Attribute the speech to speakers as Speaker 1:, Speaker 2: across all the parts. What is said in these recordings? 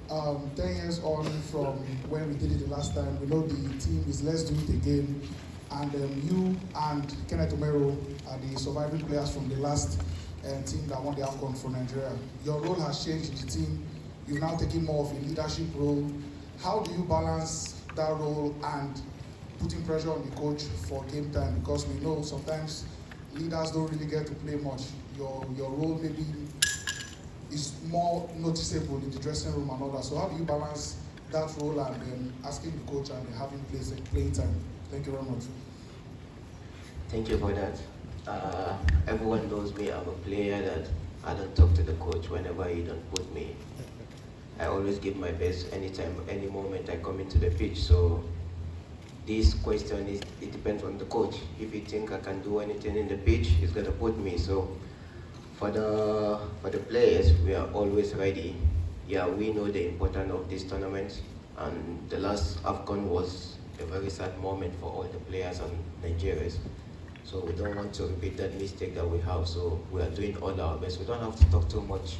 Speaker 1: 10 years on from when we did it the last time, we know the team is let's do it again. And you and Kenneth Omero are the surviving players from the last team that won the AFCON for Nigeria. Your role has changed in the team. You've now taken more of a leadership role. How do you balance that role and putting pressure on the coach for game time? Because we know sometimes leaders don't really get to play much. Your role maybe is more noticeable in the dressing room and all that. So how do you balance that role and asking the coach and having playing time? Thank you very much.
Speaker 2: Thank you for that. Everyone knows me. I'm a player that I don't talk to the coach whenever he don't put me. I always give my best anytime, any moment I come into the pitch. So this question it depends on the coach. If he think I can do anything in the pitch, he's gonna put me. So for the players, we are always ready. Yeah, we know the importance of this tournament, and the last AFCON was a very sad moment for all the players and Nigerians. So we don't want to repeat that mistake that we have. So we are doing all our best. We don't have to talk too much.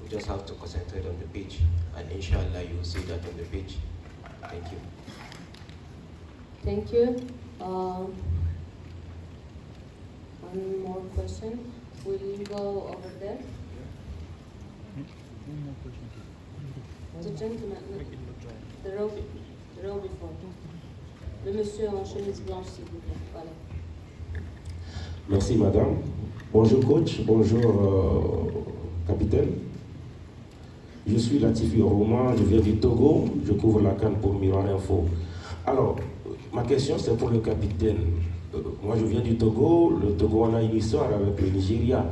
Speaker 2: We just have to concentrate on the pitch, and inshallah you will see that on the pitch. Thank you.
Speaker 3: Thank you. One more question. Will you go over there? The gentleman, the row before. Le monsieur en chemise blanche, s'il vous plaît. Voilà.
Speaker 4: Merci madame. Bonjour coach, bonjour capitaine. Je suis Latifi Roman, je viens du Togo, je couvre la CAN pour Miroir Info. Alors, ma question c'est pour le capitaine. Moi je viens du Togo, le Togo on a une histoire avec le Nigeria.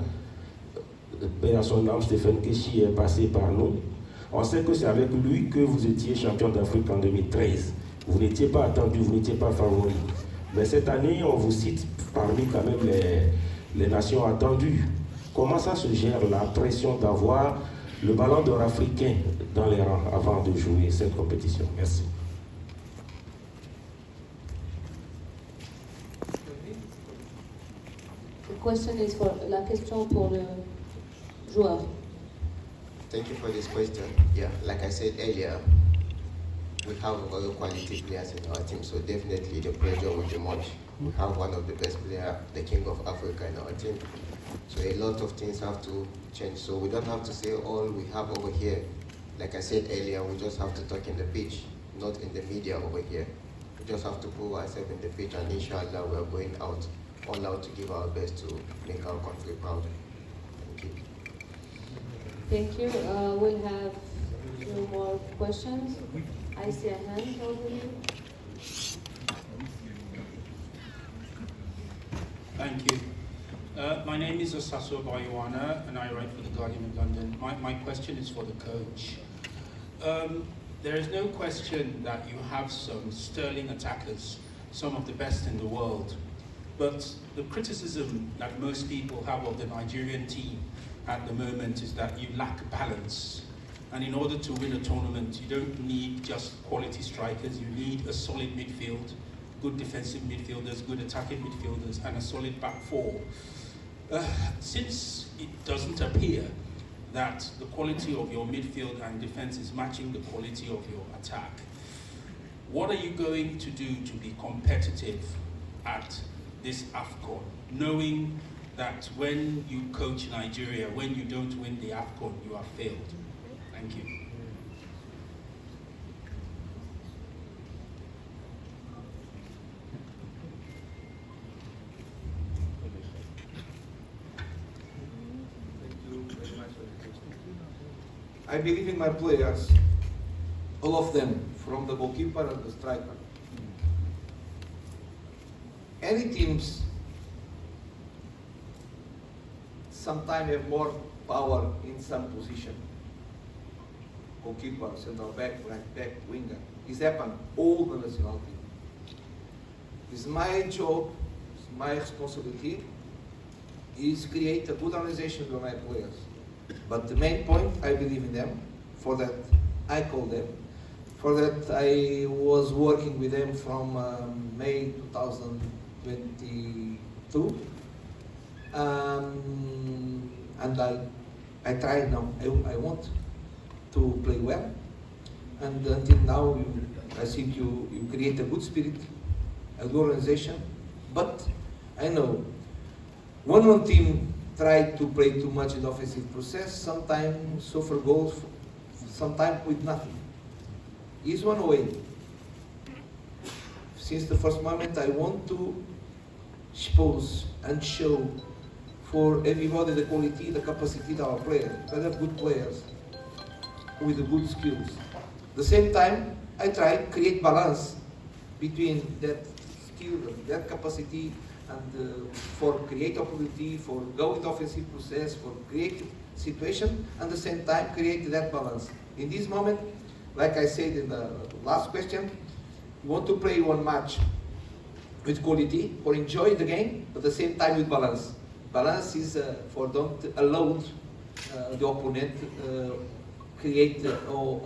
Speaker 4: Père à son âme, Stéphane Keshi est passé par nous. On sait que c'est avec lui que vous étiez champion d'Afrique en 2013. Vous n'étiez pas attendu, vous n'étiez pas favori. Mais cette année, on vous cite parmi quand même les nations attendues. Comment ça se gère la pression d'avoir le ballon d'or africain dans les rangs avant de jouer cette compétition? Merci.
Speaker 3: La question pour le joueur.
Speaker 2: Thank you for this question. Yeah, like I said earlier, we have very quality players in our team, so definitely the pressure will be much. We have one of the best players, the King of Africa in our team. So a lot of things have to change. So we don't have to say all we have over here. Like I said earlier, we just have to talk in the pitch, not in the media over here. We just have to prove ourselves in the pitch, and inshallah we are going out, all out to give our best to make our country proud. Thank you.
Speaker 3: Thank you. We'll have a few more questions. I see a hand over here.
Speaker 5: Thank you. My name is Osaso Bayuana, and I write for The Guardian of London. My question is for the coach. There is no question that you have some sterling attackers, some of the best in the world. But the criticism that most people have of the Nigerian team at the moment is that you lack balance. And in order to win a tournament, you don't need just quality strikers, you need a solid midfield, good defensive midfielders, good attacking midfielders, and a solid back four. Since it doesn't appear that the quality of your midfield and defense is matching the quality of your attack, what are you going to do to be competitive at this AFCON, knowing that when you coach Nigeria, when you don't win the AFCON, you have failed? Thank you.
Speaker 6: I believe in my players, all of them, from the goalkeeper and the striker. Any teams sometimes have more power in some position. Goalkeeper, central back, right back, winger. It's happened all the national team. It's my job, it's my responsibility, is create a good organization for my players. But the main point, I believe in them. For that, I call them. For that, I was working with them from May 2022. And I try now. I want to play well, and until now, I think you create a good spirit, a good organization. But I know when one team try to play too much in the offensive process, sometimes suffer goals, sometimes with nothing. Is one way. Since the first moment, I want to expose and show for everybody the quality, the capacity of our players. Because they have good players with good skills. At the same time, I try to create balance between that skill, that capacity, and for create opportunity, for go with offensive process, for create situation, and at the same time create that balance. In this moment, like I said in the last question, you want to play one match with quality, for enjoy the game, but at the same time with balance. Balance is for don't allow the opponent create or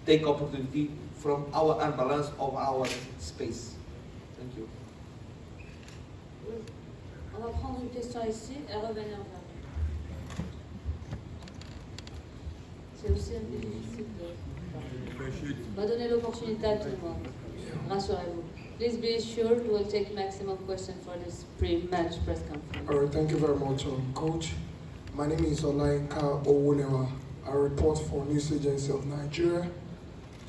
Speaker 6: take opportunity from our unbalance of our space. Thank you.
Speaker 3: On va prendre une question ici et revenir vers vous. C'est aussi un peu difficile de... On va donner l'opportunité à tout le monde. Rassurez-vous. Please be assured we'll take maximum questions for this pre-match press conference.
Speaker 1: All right, thank you very much, Coach. My name is Olainka Owulewa. I report for News Agency of Nigeria.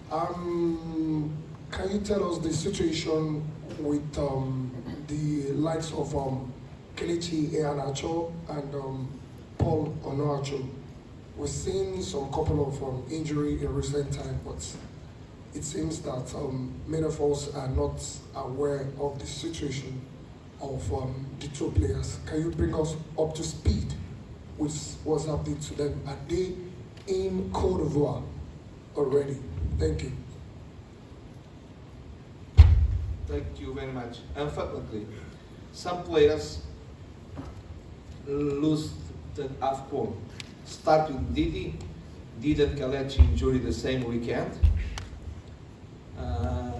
Speaker 1: Can you tell us the situation with the likes of Kelechi Iheanacho and Paul Onuachu? We've seen some couple of injury in recent time, but it seems that many of us are not aware of the situation of the two players. Can you bring us up to speed with what's happening to them? Are they in Côte d'Ivoire already? Thank you.
Speaker 6: Thank you very much. Unfortunately, some players lose the AFCON. Start with Didi and Kelechi injury the same weekend.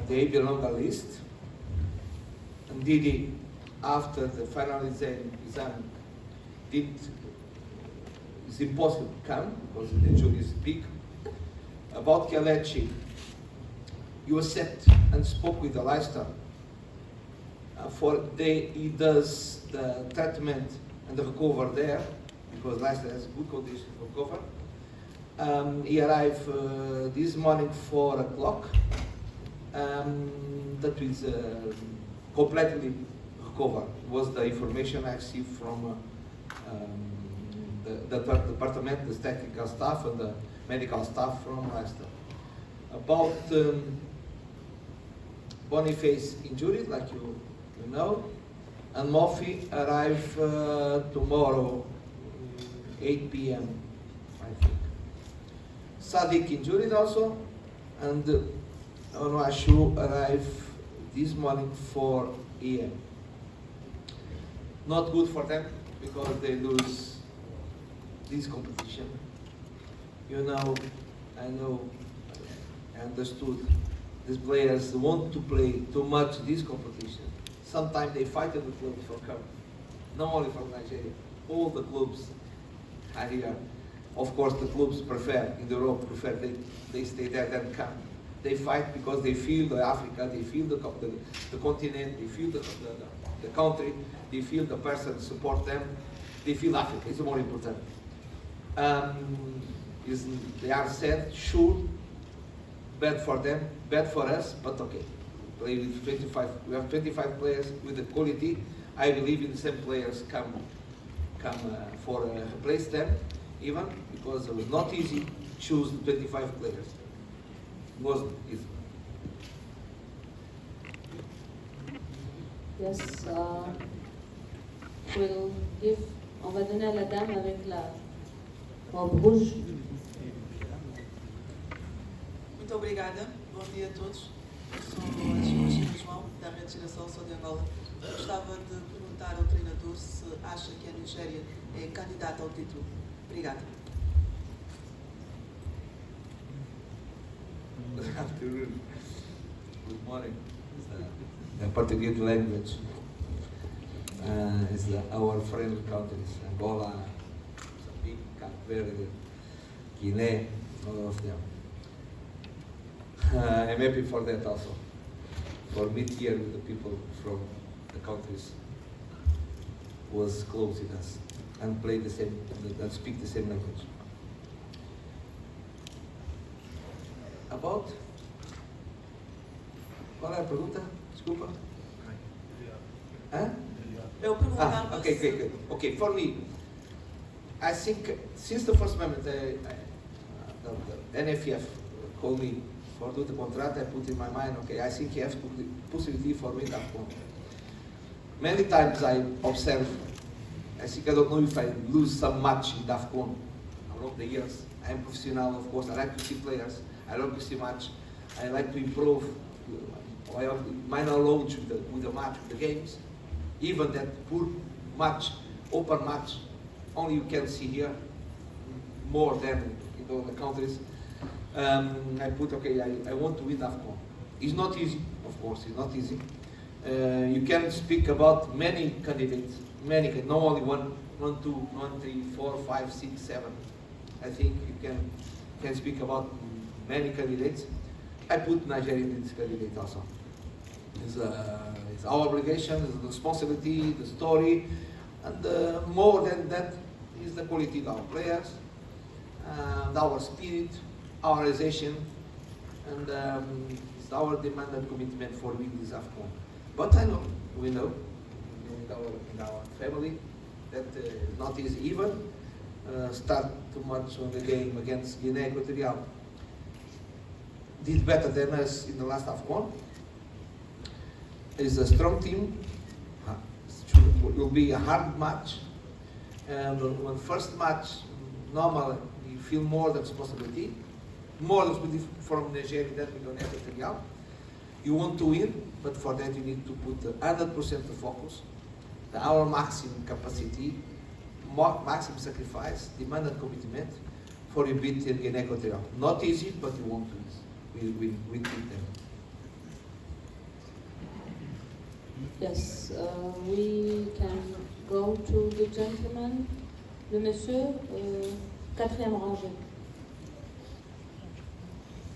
Speaker 6: They belong a list. And Didi, after the final exam, it's impossible to come because the injury is big. About Kelechi, you accept and spoke with the lifestyle. He does the treatment and the recover there because lifestyle has good condition for recover. He arrived this morning 4 o'clock. That is completely recovered. Was the information I received from the department, the technical staff, and the medical staff from Leicester. About Boniface injury, like you know, and Murphy arrive tomorrow, 8 p.m. I think. Sadiq injured also, and Onuachu arrive this morning 4 a.m. Not good for them because they lose this competition. You know, I know, I understood. These players want to play too much this competition. Sometimes they fight in the clubs for cup. Not only from Nigeria, all the clubs are here. Of course, the clubs prefer, in Europe, they stay there than come. They fight because they feel the Africa, they feel the continent, they feel the country, they feel the person support them, they feel Africa. It's more important. They are sad, sure, bad for them, bad for us, but okay. Play with 25. We have 25 players with the quality. I believe in the same players come for replace them, even because it was not easy to choose 25 players. It wasn't easy.
Speaker 3: Yes, on va donner à la dame avec la robe rouge.
Speaker 7: Muito obrigada. Bom dia a todos. Eu sou a Chico João, da Rede de Geração, sou de Angola. Gostava de perguntar ao treinador se acha que a Nigéria é candidata ao título. Obrigada.
Speaker 6: Good afternoon. Good morning. The Portuguese language is our friendly countries, Angola, Mozambique, Cape Verde, Guinea, all of them. I'm happy for that also. For meet here with the people from the countries was close in us and play the same, and speak the same language. About? Qual é a pergunta? Desculpa. Hã?
Speaker 7: Eu perguntava
Speaker 6: Okay,
Speaker 7: se-
Speaker 6: okay. Okay, for me, I think since the first moment the NFF called me for do the contract, I put in my mind, okay, I think you have the possibility for me that one. Many times I observe, I think I don't know if I lose some match in AFCON along the years. I am professional, of course. I like to see players. I like to see match. I like to improve my knowledge with the match, with the games. Even that poor match, open match, only you can see here more than in the other countries. I put, okay, I want to win AFCON. It's not easy, of course, it's not easy. You can speak about many candidates, not only one, two, 1, 3, 4, 5, 6, 7. I think you can speak about many candidates. I put Nigeria in this candidate also. It's our obligation, it's the responsibility, the story, and more than that is the quality of our players, and our spirit, our organization, and it's our demand and commitment for winning this AFCON. But I know, we know, in our family, that not easy even start too much on the game against Guinea Equatorial. Did better than us in the last AFCON. It's a strong team. It will be a hard match. And when first match, normally you feel more the responsibility from Nigeria than we don't have Equatorial. You want to win, but for that you need to put 100% of focus, our maximum capacity, maximum sacrifice, demand and commitment for you beat Guinea Equatorial. Not easy, but you want to win. We beat them.
Speaker 3: Yes, we can go to the gentleman, le monsieur, quatrième rangée.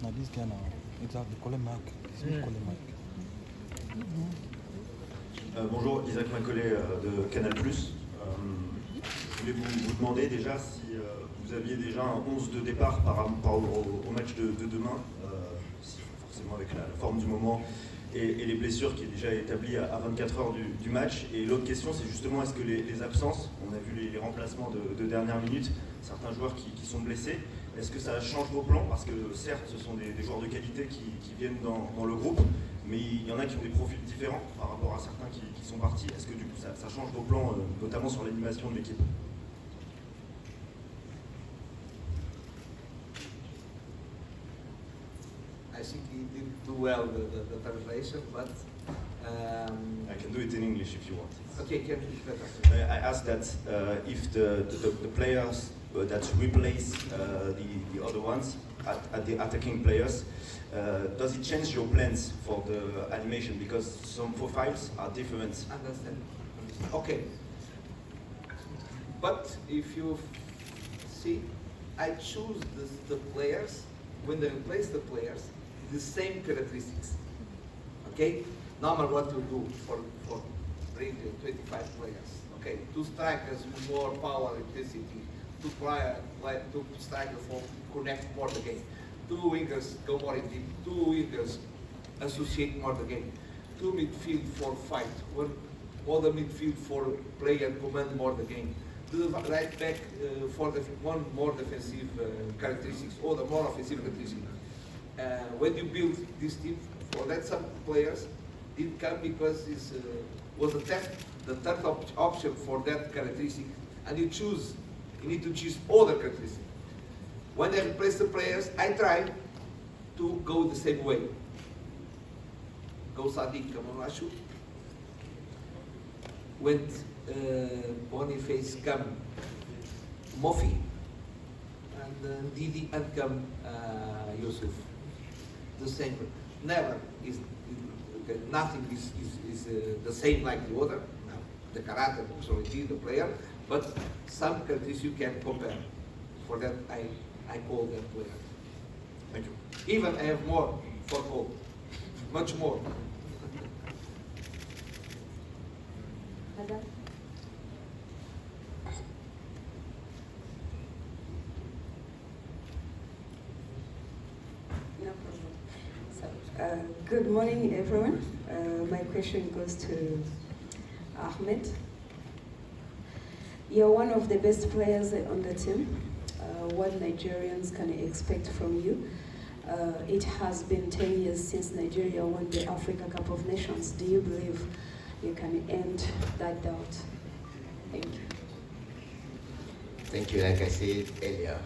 Speaker 8: No, this guy now. Exactly. Call him Mike. Call him Mike.
Speaker 9: Bonjour, Isaac Micolo de Canal+. Je voulais vous demander déjà si vous aviez déjà un 11 de départ par rapport au match de demain, forcément avec la forme du moment et les blessures qui est déjà établie à 24 heures du match. Et l'autre question, c'est justement, est-ce que les absences, on a vu les remplacements de dernière minute, certains joueurs qui sont blessés, est-ce que ça change vos plans? Parce que certes, ce sont des joueurs de qualité qui viennent dans le groupe, mais il y en a qui ont des profils différents par rapport à certains qui sont partis. Est-ce que du coup ça change vos plans, notamment sur l'animation de l'équipe?
Speaker 6: I think he didn't do well the translation, but
Speaker 9: I can do it in English if you want.
Speaker 6: okay, can you better?
Speaker 9: I asked that if the players that replace the other ones, at the attacking players, does it change your plans for the animation? Because some profiles are different.
Speaker 6: Understand. Okay. But if you see, I choose the players, when they replace the players, the same characteristics. Okay? Normally what you do for bring 25 players. Okay, 2 strikers with more power, intensity, 2 strikers for connect more the game. 2 wingers go more in deep, 2 wingers associate more the game. 2 midfield for fight, 1 other midfield for play and command more the game. 2 right back for one more defensive characteristics, or the more offensive characteristics. When you build this team, for that some players did come because it was the third option for that characteristic, and you need to choose other characteristics. When I replace the players, I try to go the same way. Go Sadiq Kamanashu. When Boniface come Mofi, and Didi and come Yusuf. The same. Never is nothing is the same like the other. No. The character, the personality, the player, but some characteristics you can compare. For that, I call them players.
Speaker 9: Thank you.
Speaker 6: Even I have more for hope. Much more.
Speaker 3: Madam?
Speaker 10: No problem. So, good morning, everyone. My question goes to Ahmed. You're one of the best players on the team. What Nigerians can expect from you? It has been 10 years since Nigeria won the Africa Cup of Nations. Do you believe you can end that doubt? Thank you.
Speaker 2: Thank you. Like I said earlier,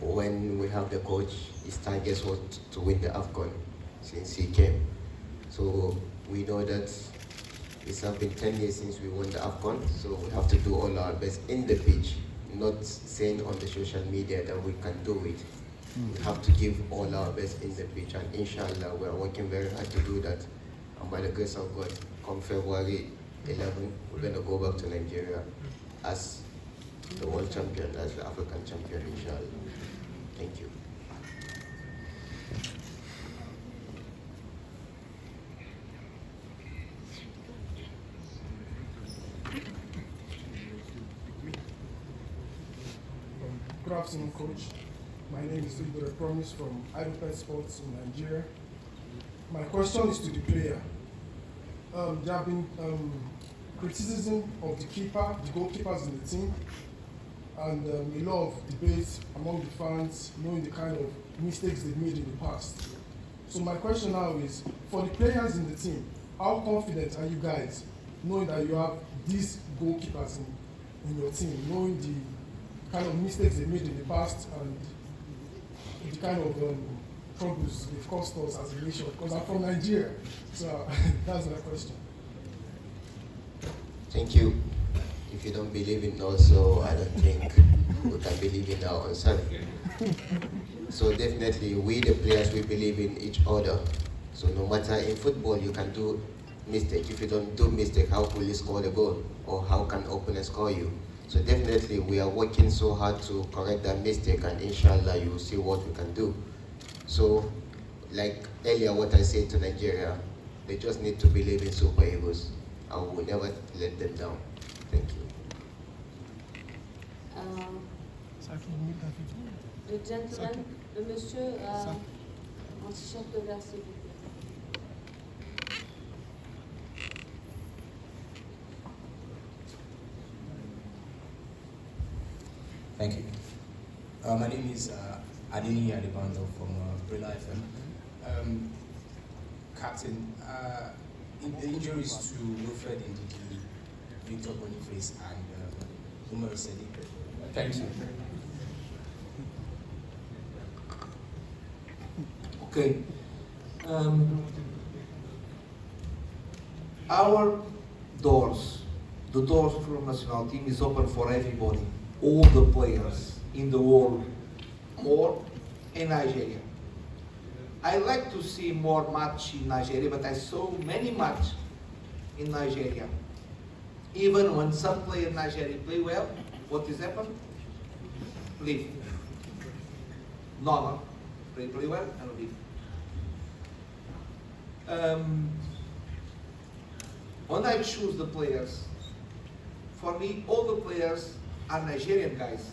Speaker 2: when we have the coach, his target was to win the AFCON since he came. So we know that it's been 10 years since we won the AFCON, so we have to do all our best in the pitch, not saying on the social media that we can do it. We have to give all our best in the pitch, and inshallah, we are working very hard to do that. And by the grace of God, come February 11, we're going to go back to Nigeria as the world champion, as the African champion, inshallah. Thank you.
Speaker 1: Good afternoon, Coach. My name is Igor Promise from Idopet Sports in Nigeria. My question is to the player. There have been criticism of the keeper, the goalkeepers in the team, and a lot of debates among the fans, knowing the kind of mistakes they've made in the past. So my question now is, for the players in the team, how confident are you guys, knowing that you have these goalkeepers in your team, knowing the kind of mistakes they made in the past and the kind of troubles they've caused us as a nation? Because I'm from Nigeria, so that's my question.
Speaker 2: Thank you. If you don't believe in also, I don't think we can believe in our own son. So definitely, we the players, we believe in each other. So no matter in football, you can do mistake. If you don't do mistake, how will you score the goal? Or how can opponent score you? So definitely, we are working so hard to correct that mistake, and inshallah, you will see what we can do. So, like earlier, what I said to Nigeria, they just need to believe in Super Eagles, and we will never let them down. Thank you.
Speaker 3: Le gentleman, le monsieur en t-shirt de vert, s'il vous plaît.
Speaker 11: Thank you. My name is Adini Adebando from Brilla FM. Captain, the injuries to Wilfred Ndidi, Victor Boniface, and Umar Sadiq. Thank you.
Speaker 6: Okay. Our doors, the doors from national team is open for everybody, all the players in the world or in Nigeria. I like to see more match in Nigeria, but I saw many match in Nigeria. Even when some player in Nigeria play well, what is happened? Leave. No. Play well and leave. When I choose the players, for me, all the players are Nigerian guys.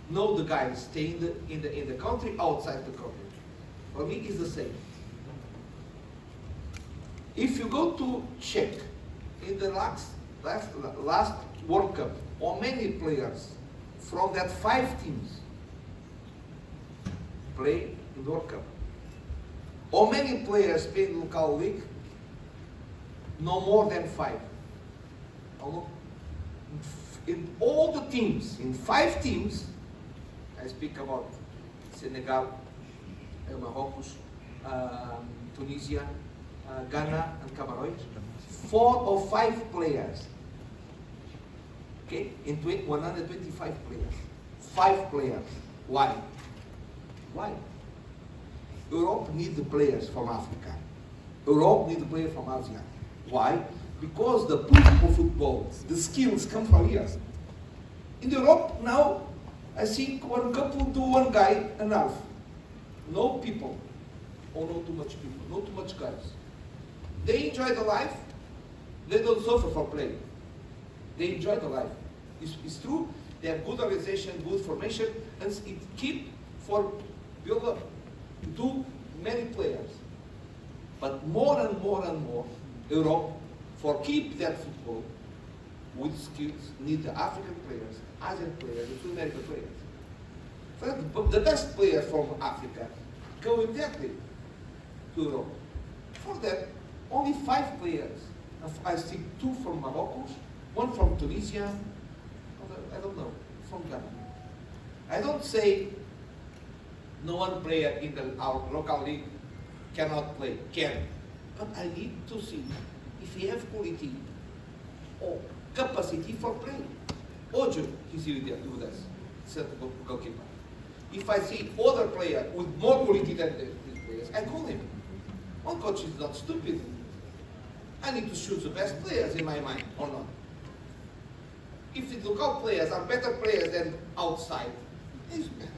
Speaker 6: No, the guys stay in the country, outside the country. For me, it's the same. If you go to check in the last World Cup, how many players from that 5 teams play in the World Cup? How many players play in the local league? No more than 5. In all the teams, in 5 teams, I speak about Senegal, Morocco, Tunisia, Ghana, and Cameroon. 4 or 5 players. Okay, in 125 players. 5 players. Why? Why? Europe needs the players from Africa. Europe needs the players from Asia. Why? Because the political football, the skills come from here. In Europe now, I think one couple do one guy enough. No people. or not too much people, not too much guys. They enjoy the life. They don't suffer for playing. They enjoy the life. It's true. They have good organization, good formation, and it keep for build up to many players. But more and more and more, Europe, for keep that football with skills, need the African players, Asian players, and South American players. For the best players from Africa go immediately to Europe. For that, only 5 players. I see 2 from Morocco, 1 from Tunisia, I don't know, from Ghana. I don't say no one player in our local league cannot play, can. But I need to see if he have quality or capacity for playing. Ojo, he's here with us, central goalkeeper. If I see other player with more quality than these players, I call him. One coach is not stupid. I need to choose the best players in my mind, or not. If the local players are better players than outside,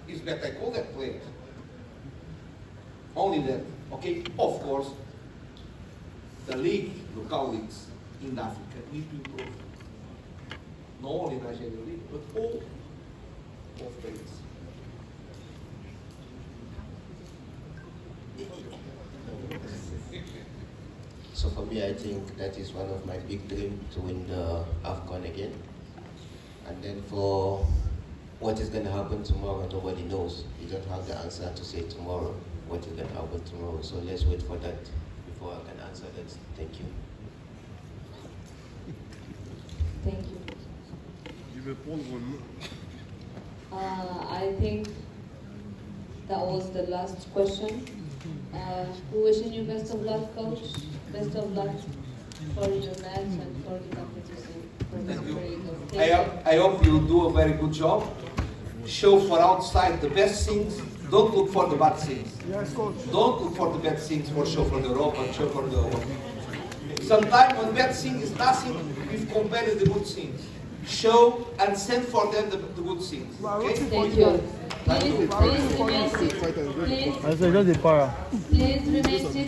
Speaker 6: it's better I call that player. Only that, okay? Of course, the league, local leagues in Africa need to improve. Not only Nigerian league, but all of players.
Speaker 2: So for me, I think that is one of my big dreams, to win the AFCON again. And then for what is going to happen tomorrow, nobody knows. You don't have the answer to say tomorrow what is going to happen tomorrow. So let's wait for that before I can answer that. Thank you.
Speaker 3: Thank you. I think that was the last question. We're wishing you best of luck, coach. Best of luck for your match and for the competition.
Speaker 6: Thank you. I hope you do a very good job. Show for outside the best things. Don't look for the bad things.
Speaker 1: Yes, coach.
Speaker 6: Don't look for the bad things for show for the Europe and show for the world. Sometimes when bad thing is nothing, we've compared the good things. Show and send for them the good things. Okay?
Speaker 3: Thank you. Please remain seated. Please remain seated.